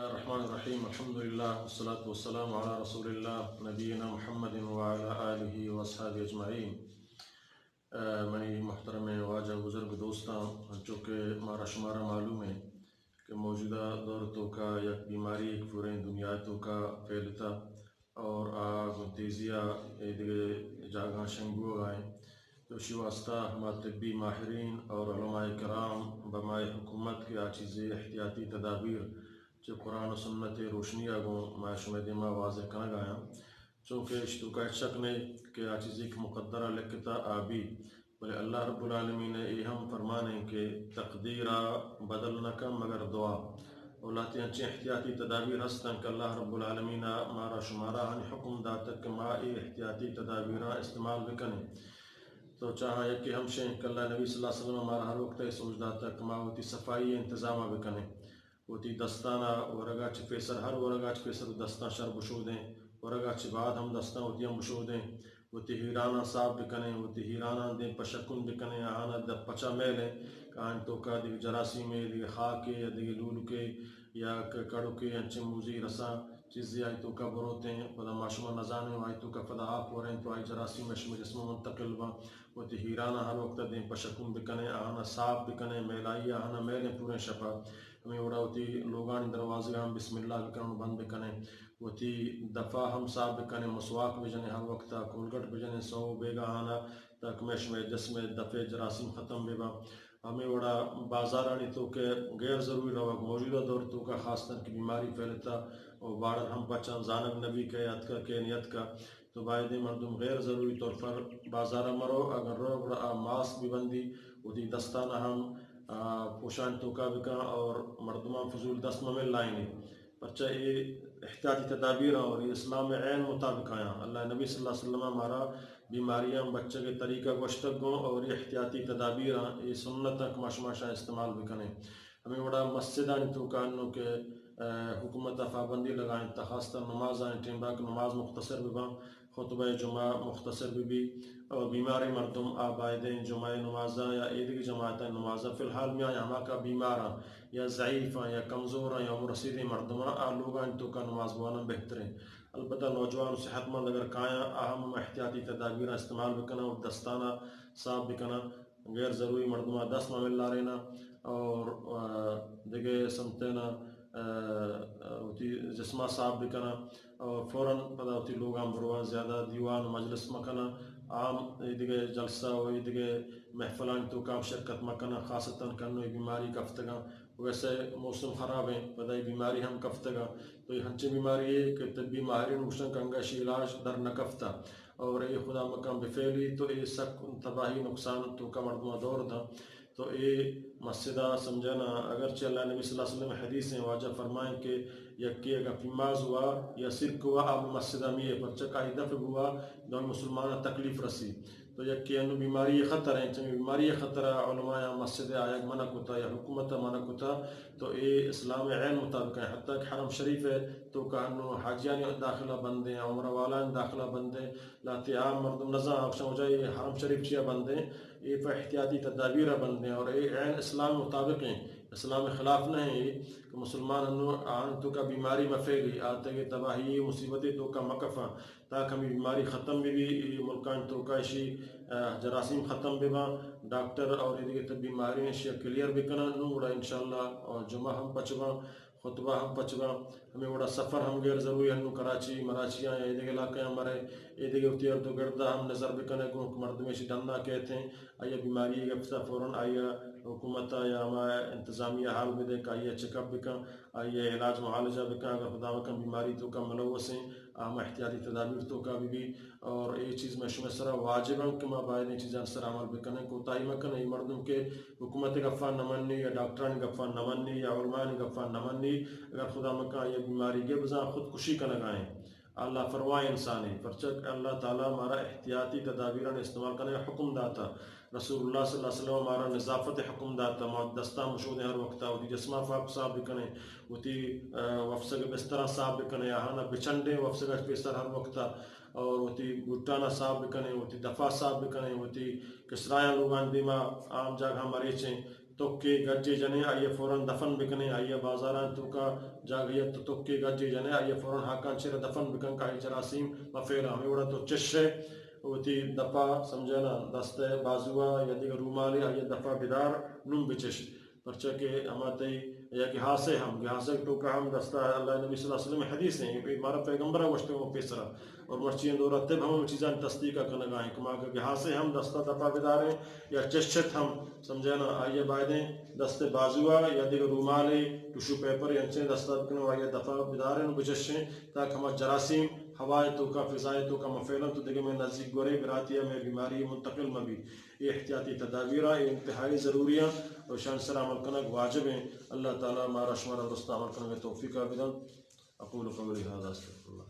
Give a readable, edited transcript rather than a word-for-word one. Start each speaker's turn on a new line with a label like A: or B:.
A: الرحمن الرحیم الحمد للہ والصلاة والسلام علی رسول اللہ نبینا محمد وعلی آلہ واصحابہ اجمعین۔ منی محترم واجہ بزرگ دوستاں، چونکہ ہمارا شمارہ معلوم ہے کہ موجودہ دور تو کا یک بیماری ایک پورے دنیا تو کا پھیلتا اور آگ تیزیہ دیگر جاگاں شنگو گائیں تو شی واسطہ ہمارا طبی ماہرین اور علماء کرام بمائے حکومت کے چیزیں احتیاطی تدابیر جو قرآن و سنت روشنی آگوں معاشمہ دماغ واضح کہاں گایا، چونکہ اشتو کا شک نہیں کہ چیزی کی مقدرہ لکھتا آبی، بلے اللہ رب العالمین نے یہ ہم فرمانے کہ تقدیرہ بدل نہ کم مگر دعا اولاتی انچی احتیاطی تدابیر ہستن کہ اللہ رب العالمین مارا شمارہ حکم داتا کہ ما ای احتیاطی تدابیرہ استعمال بکنے تو چاہا یک کہ ہم شہیں کہ اللہ نبی صلی اللہ علیہ وسلم ہمارا ہر وقت سوچ داتا کہ ما ہوتی صفائی انتظامہ بکنے ہوتی دستانہ ورگا چھ پیسر ہر ورگا چھ پیسر دستان شر بشو دیں ورگا چھ بعد ہم دستان ہوتی ہم بشو دیں ہوتی ہیرانہ صاف بکنے ہوتی ہیرانہ دیں پشکن بکنے آنا دب پچا میلیں کہاں تو کا دیکھ جراسی میں دیکھ خاک کے یا دیکھ لولو کے یا کڑو کے انچے موزی رساں چیزی آئی تو کا بروتے ہیں پدا معشمہ نزانے آئی تو کا فدا آپ ہو رہے ہیں تو آئی جراسی میں جسم منتقل با ہوتی ہیرانہ ہر وقت دیں پشکن بکنے آنا صاف بکنے میلائی آنا میلیں پورے شپا ہمیں وڑا ہوتی لوگان دروازے ہم بسم اللہ بکنے بند بکنے ہوتی دفعہ ہم صاف بکنے مسواک بجنے ہر وقت کولگٹ بجنے سو بیگا آنا تاک میں جسم دفع جراثیم ختم بے با ہمیں وڑا بازارانی تو کہ غیر ضروری رہا موجودہ دور تو کا خاص طور کی بیماری پھیلتا اور بارر ہم پچان زانب نبی کے یاد کا کہ نیت کا تو باید مردم غیر ضروری طور پر بازارہ مرو اگر رو بڑا ماسک بھی بندی ہوتی دستانہ ہم پوشان توکا بکا اور مردمان فضول دست ممل لائنی پرچہ یہ احتیاطی تدابیر اور یہ اسلام عین مطابق آیا اللہ نبی صلی اللہ علیہ وسلم ہمارا بیماریاں بچے کے طریقہ گوشتک گوں اور یہ احتیاطی تدابیر یہ سنت تک ماشماشا استعمال بکنے ہمیں بڑا مسجدانی توکا انہوں کہ حکومت پابندی لگائیں تخاصتر نماز آئیں ٹیم باک نماز مختصر ببا خطبہ جمعہ مختصر بھی اور بیماری مردم آبائدیں جمعہ نمازہ یا عیدگی جماعتیں نمازہ فی الحال میں آیا ہما کا بیمارہ یا ضعیفہ یا کمزورہ یا مرسید مردمہ لوگان تو کا نماز بوانا بہتر ہے البتہ نوجوان صحت مند اگر کھایا اہم احتیاطی تدابیر استعمال بکنا اور دستانہ صاف بکنا غیر ضروری مردمہ دست مل لا رہنا اور دیگے سمتنا جسمہ صاف بکنا اور فوراً پتہ ہوتی لوگاں بروان زیادہ دیوان مجلس مکنا عام دیگے جلسہ و دیگے محفلان تو کام شرکت مکنا خاصتاً کنو بیماری کفتگا ویسے موسم خراب ہیں پتہ بیماری ہم کفتگا تو یہ ہنچی بیماری ہے کہ طبی ماہرین مشتن کنگا شی علاج در نکفتا اور یہ خدا مکان بفعلی تو یہ سک تباہی نقصان تو کا مردمہ دور تھا تو یہ مسجدہ سمجھنا اگرچہ اللہ نبی صلی اللہ علیہ وسلم حدیث ہیں واجہ فرمائیں کہ یکی اگر پیماز ہوا یا سرک ہوا آپ مسجدہ میں یہ پرچہ کا دفع ہوا دون مسلمانہ تکلیف رسی تو یکی انو بیماری خطر ہیں چنگی بیماری خطر علماء مسجد آیا منع کتا یا حکومت منع کتا تو یہ اسلام عین مطابق ہے حتیٰ کہ حرم شریف ہے تو کہ انو حاجیانی داخلہ بندیں عمرہ والان داخلہ بندیں لاتی عام مردم نظام آپشن ہو جائے حرم شریف چیا بندیں یہ پر احتیاطی تدابیر بندیں اور یہ عین اسلام مطابق ہیں اسلام خلاف نہیں کہ مسلمان انو آن تو کا بیماری مفیلی آتے کہ تباہی مصیبتی تو کا مکفہ تاکہ ہمیں بیماری ختم بھی ملکان تو کا اشی جراثیم ختم بھی با ڈاکٹر اور یہ دیگر بیماری اشیاء کلیر بھی کنا نو بڑا انشاءاللہ اور جمعہ ہم پچبا خطبہ ہم پچبا ہمیں بڑا سفر ہم غیر ضروری ہنو کراچی مراچیاں یہ دیگر علاقے ہمارے یہ دیگر اتیر تو گردہ ہم نظر بکنے کو مردمی شی ڈننا کہتے ہیں آیا بیماری گفتہ فوراً آیا حکومت یا ہمارا انتظامیہ حال بھی دے کہ آئیے چیک اپ بکن آئیے علاج معالجہ بکن اگر خدا مکن بیماری تو کا ملوث ہیں اہم احتیاطی تدابیر تو کا بھی اور یہ چیز میں شمع سرا واجب ہے کہ باید یہ چیزیں سر عمل بکنے کوتاہی مکن یہ مردم کے حکومت گفان نمانی یا ڈاکٹران گفان نمانی یا علماء گفان نمانی اگر خدا مکن یہ بیماری کے بزاں خودکشی کا لگائیں اللہ فرمائے انسانی پرچک اللہ تعالیٰ ہمارا احتیاطی تدابیران استعمال کرنے حکم داتا رسول اللہ صلی اللہ علیہ وسلم ہمارا نظافت حکم داتا دستہ مشہود ہر وقت ہوتی جسمہ پاک صاف بکنے ہوتی وفسگ بسترہ صاف بکنے آہانا بچنڈے وفسگ بستر ہر وقت اور ہوتی گھٹانا صاف بکنے ہوتی دفعہ صاف بکنے ہوتی کسرایاں لوگان دیما عام جگہ ہمارے چیں توکے گجے جنے آئیے فوراً دفن بکنے آئیے بازاران تو کا جاگیت تو توکے گجے جنے آئیے فوراً حاکان چیر دفن بکن کا جراثیم مفیرہ میوڑا تو چشے وتی دپا سمجھنا دست بازوا یا دیگر رومالی آئیے دفا بدار نم بچش پرچہ کہ ہماتے یا کہ ہاسے ہم گہاسے تو کا ہم دستا اللہ نبی صلی اللہ علیہ وسلم حدیث ہیں ہمارا پیغمبرہ وشتے وہ پیسرا اور مرچین دو رتب ہم چیزان تصدیقہ کنگائیں کما کہ گہاسے ہم دستا دفا بدار ہیں یا چشت ہم سمجھنا آئیے بائدیں دست بازوا یا دیگر رومالی ٹشو پیپر یا انچیں دستا بکنے آئیے دفا بدار ہیں بچشیں تاکہ ہمارا جراثیم ہوائے تو کا فضائے تو کا مفیلن تو دیکھیں میں نزدیک گورے براتیہ میں بیماری منتقل میں بھی یہ احتیاطی تدابیرہ یہ انتہائی ضروریاں اور شان سر عمل کنک واجب ہیں اللہ تعالیٰ مارا شمارا رستہ عمل کرنے میں توفیق بدن اقول قولی ھذا استغفر اللہ